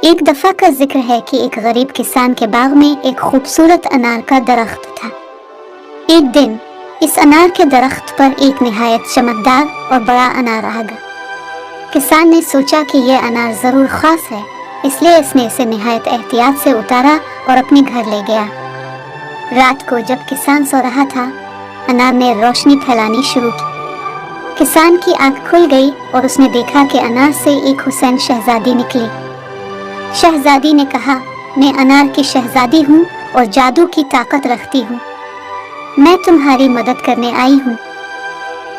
ایک دفعہ کا ذکر ہے کہ ایک غریب کسان کے باغ میں ایک خوبصورت انار کا درخت تھا۔ ایک دن اس انار کے درخت پر ایک نہایت چمکدار اور بڑا انار آ گیا۔ کسان نے سوچا کہ یہ انار ضرور خاص ہے، اس لیے اس نے اسے نہایت احتیاط سے اتارا اور اپنے گھر لے گیا۔ رات کو جب کسان سو رہا تھا، انار نے روشنی پھیلانی شروع کی۔ کسان کی آنکھ کھل گئی اور اس نے دیکھا کہ انار سے ایک حسین شہزادی نکلی۔ شہزادی نے کہا، میں انار کی شہزادی ہوں اور جادو کی طاقت رکھتی ہوں، میں تمہاری مدد کرنے آئی ہوں۔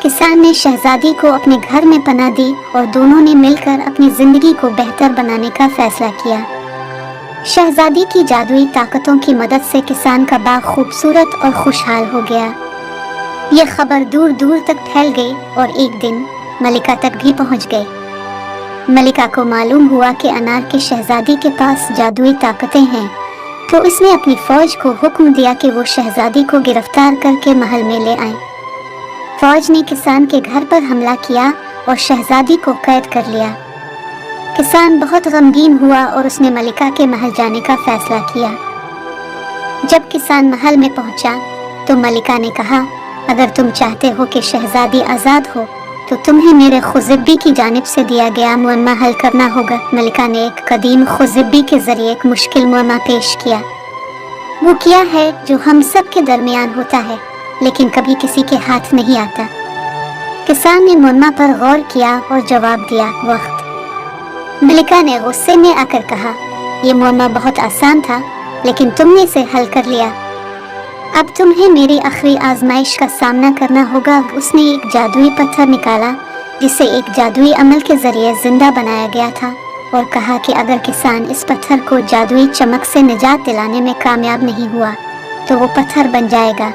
کسان نے شہزادی کو اپنے گھر میں پناہ دی اور دونوں نے مل کر اپنی زندگی کو بہتر بنانے کا فیصلہ کیا۔ شہزادی کی جادوئی طاقتوں کی مدد سے کسان کا باغ خوبصورت اور خوشحال ہو گیا۔ یہ خبر دور دور تک پھیل گئی اور ایک دن ملکہ تک بھی پہنچ گئی۔ ملکہ کو معلوم ہوا کہ انار کی شہزادی کے پاس جادوئی طاقتیں ہیں، تو اس نے اپنی فوج کو حکم دیا کہ وہ شہزادی کو گرفتار کر کے محل میں لے آئیں۔ فوج نے کسان کے گھر پر حملہ کیا اور شہزادی کو قید کر لیا۔ کسان بہت غمگین ہوا اور اس نے ملکہ کے محل جانے کا فیصلہ کیا۔ جب کسان محل میں پہنچا تو ملکہ نے کہا، اگر تم چاہتے ہو کہ شہزادی آزاد ہو تو تمہیں میرے خزبی کی جانب سے دیا گیا معمہ حل کرنا ہوگا۔ ملکہ نے ایک قدیم خزبی کے ذریعے ایک مشکل معمہ پیش کیا۔ وہ کیا ہے جو ہم سب کے درمیان ہوتا ہے لیکن کبھی کسی کے ہاتھ نہیں آتا۔ کسان نے معمہ پر غور کیا اور جواب دیا، وقت۔ ملکہ نے غصے میں آ کر کہا، یہ معمہ بہت آسان تھا لیکن تم نے اسے حل کر لیا، اب تمہیں میری آخری آزمائش کا سامنا کرنا ہوگا۔ اس نے ایک جادوئی پتھر نکالا جسے ایک جادوئی عمل کے ذریعے زندہ بنایا گیا تھا اور کہا کہ اگر کسان اس پتھر کو جادوئی چمک سے نجات دلانے میں کامیاب نہیں ہوا تو وہ پتھر بن جائے گا۔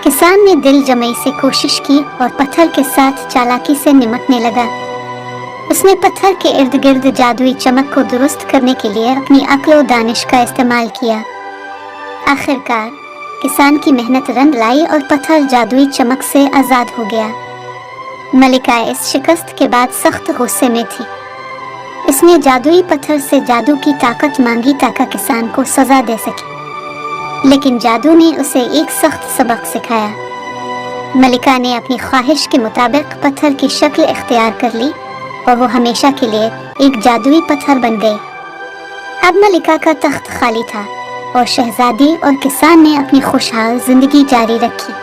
کسان نے دل جمعی سے کوشش کی اور پتھر کے ساتھ چالاکی سے نمٹنے لگا۔ اس نے پتھر کے ارد گرد جادوئی چمک کو درست کرنے کے لیے اپنی عقل و دانش کا استعمال کیا۔ آخر کار کسان کی محنت رنگ لائی اور پتھر جادوئی چمک سے آزاد ہو گیا۔ ملکہ اس شکست کے بعد سخت غصے میں تھی۔ اس نے جادوئی پتھر سے جادو کی طاقت مانگی تاکہ کسان کو سزا دے سکے، لیکن جادو نے اسے ایک سخت سبق سکھایا۔ ملکہ نے اپنی خواہش کے مطابق پتھر کی شکل اختیار کر لی اور وہ ہمیشہ کے لیے ایک جادوئی پتھر بن گئی۔ اب ملکہ کا تخت خالی تھا اور شہزادی اور کسان نے اپنی خوشحال زندگی جاری رکھی۔